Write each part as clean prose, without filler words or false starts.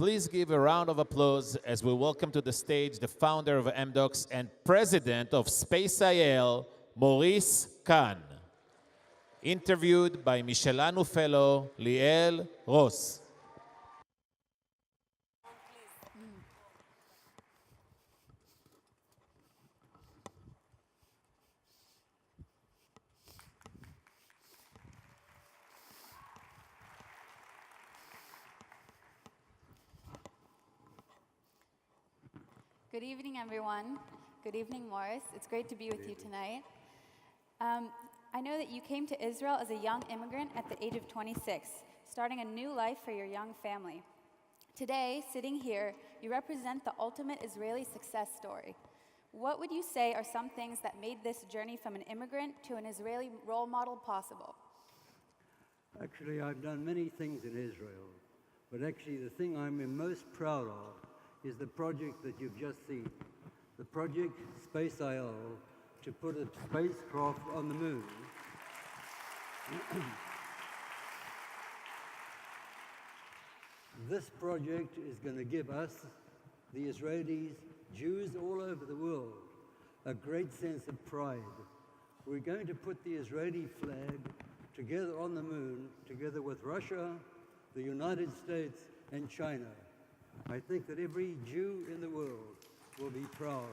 please give a round of applause as we welcome to the stage the founder of MDocs and president of SpaceIL, Mouris Kahn. Interviewed by Michelano fellow Liel Ross. Good evening, everyone. Good evening, Morris. It's great to be with you tonight. I know that you came to Israel as a young immigrant at the age of 26, starting a new life for your young family. Today, sitting here, you represent the ultimate Israeli success story. What would you say are some things that made this journey from an immigrant to an Israeli role model possible? Actually, I've done many things in Israel, but actually the thing I'm most proud of is the project that you've just seen, the project SpaceIL, to put a spacecraft on the moon. This project is going to give us, the Israelis, Jews all over the world, a great sense of pride. We're going to put the Israeli flag together on the moon, together with Russia, the United States, and China. I think that every Jew in the world will be proud.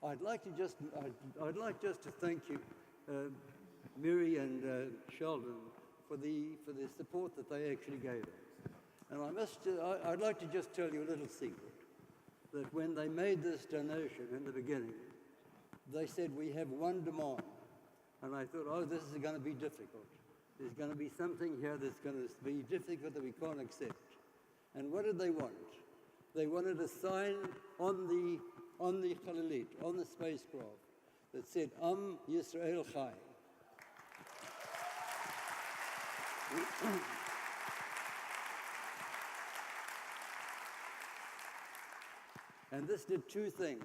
I'd like just to thank you, Miri and Sheldon, for the support that they actually gave us. And I'd like to just tell you a little secret, that when they made this donation in the beginning, they said, we have one demand. And I thought, oh, this is going to be difficult. There's going to be something here that's going to be difficult that we can't accept. And what did they want? They wanted a sign on the Khalilit, on the spacecraft, that said, Am Yisrael Chai. And this did two things.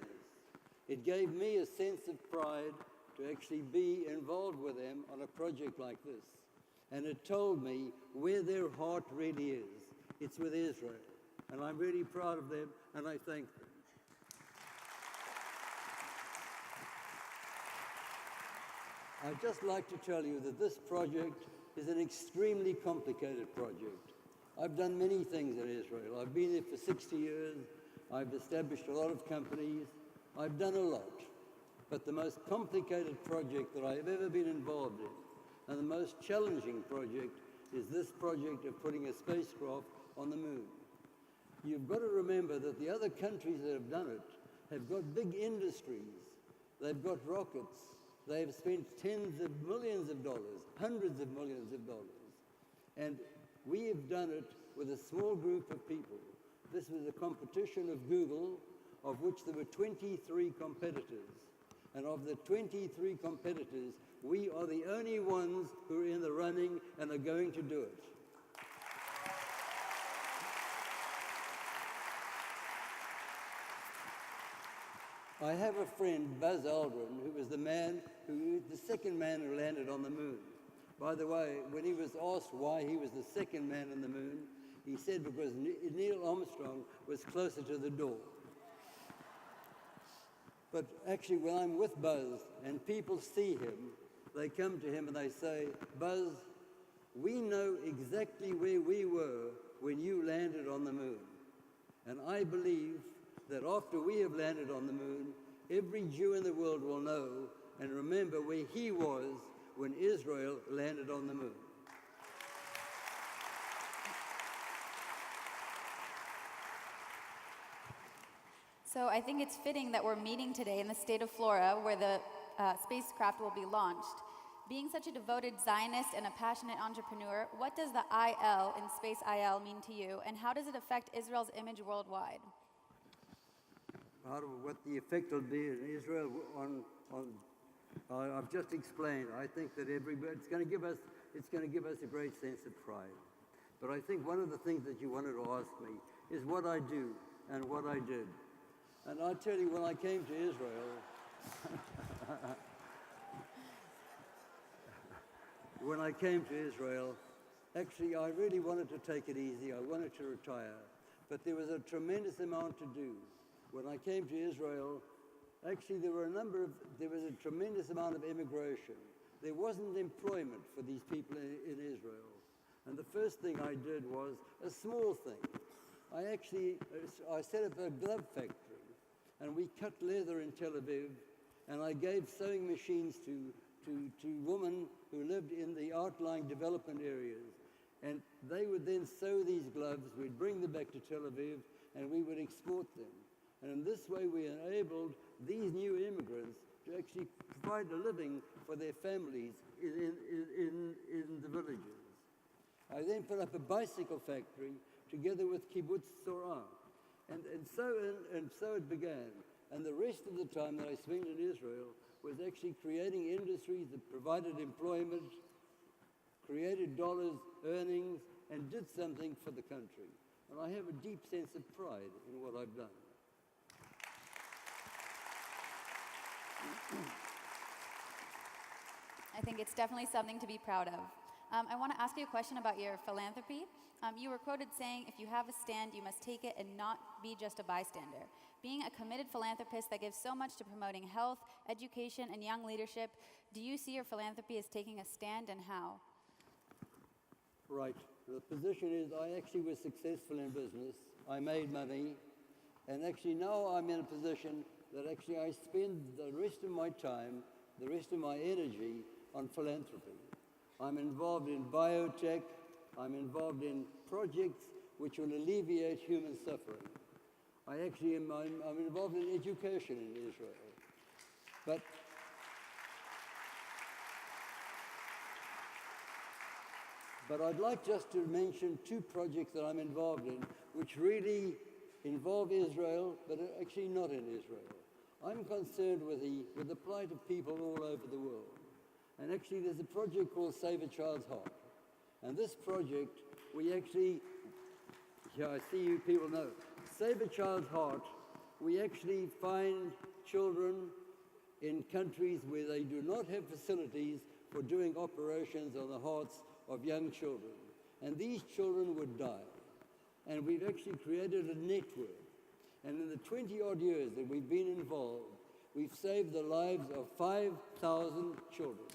It gave me a sense of pride to actually be involved with them on a project like this. And it told me where their heart really is. It's with Israel. And I'm really proud of them, and I thank them. I'd just like to tell you that this project is an extremely complicated project. I've done many things in Israel. I've been there for 60 years. I've established a lot of companies. I've done a lot. But the most complicated project that I've ever been involved in, and the most challenging project, is this project of putting a spacecraft on the moon. You've got to remember that the other countries that have done it have got big industries. They've got rockets. They've spent tens of millions of dollars, hundreds of millions of dollars. And we have done it with a small group of people. This was a competition of Google, of which there were 23 competitors. And of the 23 competitors, we are the only ones who are in the running and are going to do it. I have a friend, Buzz Aldrin, who was the second man who landed on the moon. By the way, when he was asked why he was the second man on the moon, he said because Neil Armstrong was closer to the door. But actually, when I'm with Buzz and people see him, they come to him and they say, Buzz, we know exactly where we were when you landed on the moon. And I believe that after we have landed on the moon, every Jew in the world will know and remember where he was when Israel landed on the moon. So I think it's fitting that we're meeting today in the state of Florida, where the spacecraft will be launched. Being such a devoted Zionist and a passionate entrepreneur, what does the IL in SpaceIL mean to you, and how does it affect Israel's image worldwide? What the effect will be in Israel I've just explained. I think that it's going to give us a great sense of pride. But I think one of the things that you wanted to ask me is what I do and what I did. And I'll tell you, when I came to Israel, when I came to Israel, actually I really wanted to take it easy. I wanted to retire. But there was a tremendous amount to do. When I came to Israel, actually there was a tremendous amount of immigration. There wasn't employment for these people in Israel. And the first thing I did was a small thing. I set up a glove factory, and we cut leather in Tel Aviv, and I gave sewing machines to women who lived in the outlying development areas. And they would then sew these gloves, we'd bring them back to Tel Aviv, and we would export them. And in this way, we enabled these new immigrants to actually provide a living for their families in the villages. I then put up a bicycle factory together with Kibbutz Torah. And so it began. And the rest of the time that I spent in Israel was actually creating industries that provided employment, created dollars, earnings, and did something for the country. And I have a deep sense of pride in what I've done. I think it's definitely something to be proud of. I want to ask you a question about your philanthropy. You were quoted saying, if you have a stand, you must take it and not be just a bystander. Being a committed philanthropist that gives so much to promoting health, education, and young leadership, do you see your philanthropy as taking a stand, and how? Right. The position is I actually was successful in business. I made money. And actually now I'm in a position that actually I spend the rest of my time, the rest of my energy on philanthropy. I'm involved in biotech. I'm involved in projects which will alleviate human suffering. I'm involved in education in Israel. But I'd like just to mention two projects that I'm involved in, which really involve Israel, but are actually not in Israel. I'm concerned with the plight of people all over the world. And actually there's a project called Save a Child's Heart. And this project, we actually, I see you people know, Save a Child's Heart, we actually find children in countries where they do not have facilities for doing operations on the hearts of young children. And these children would die. And we've actually created a network. And in the 20-odd years that we've been involved, we've saved the lives of 5,000 children.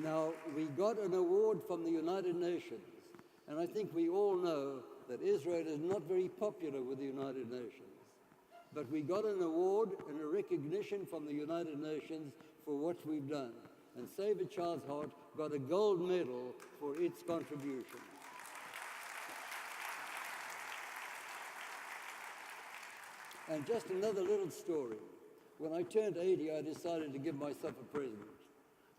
Now, we got an award from the United Nations, and I think we all know that Israel is not very popular with the United Nations. But we got an award and a recognition from the United Nations for what we've done. And Save a Child's Heart got a gold medal for its contribution. And just another little story. When I turned 80, I decided to give myself a present.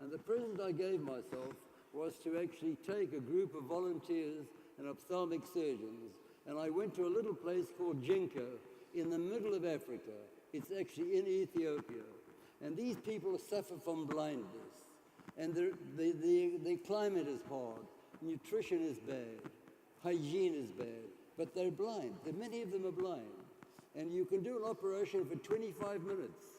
And the present I gave myself was to actually take a group of volunteers and ophthalmic surgeons, and I went to a little place called Jinka in the middle of Africa. It's actually in Ethiopia. And these people suffer from blindness. And their climate is hard, nutrition is bad, hygiene is bad, but they're blind. Many of them are blind. And you can do an operation for 25 minutes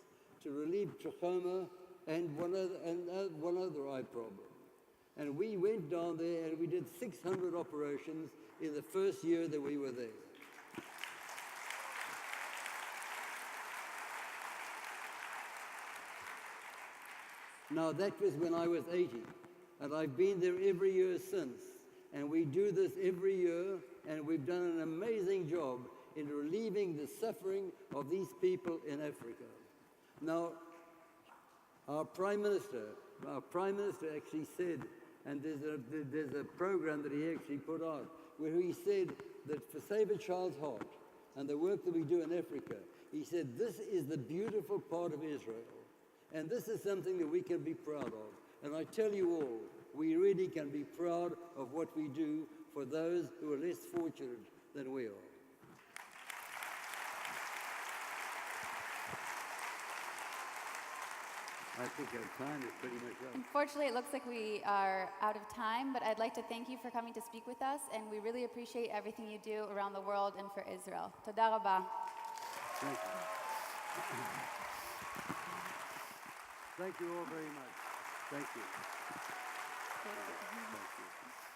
to relieve trachoma and one other eye problem. And we went down there and we did 600 operations in the first year that we were there. Now that was when I was 80, and I've been there every year since. And we do this every year, and we've done an amazing job in relieving the suffering of these people in Africa. Now, our Prime Minister actually said, and there's a program that he actually put out, where he said that for Save a Child's Heart and the work that we do in Africa, he said, this is the beautiful part of Israel. And this is something that we can be proud of. And I tell you all, we really can be proud of what we do for those who are less fortunate than we are. I think our time is pretty much up. Unfortunately, it looks like we are out of time, but I'd like to thank you for coming to speak with us, and we really appreciate everything you do around the world and for Israel. Toda rabah. Thank you. Thank you all very much. Thank you. Thank you.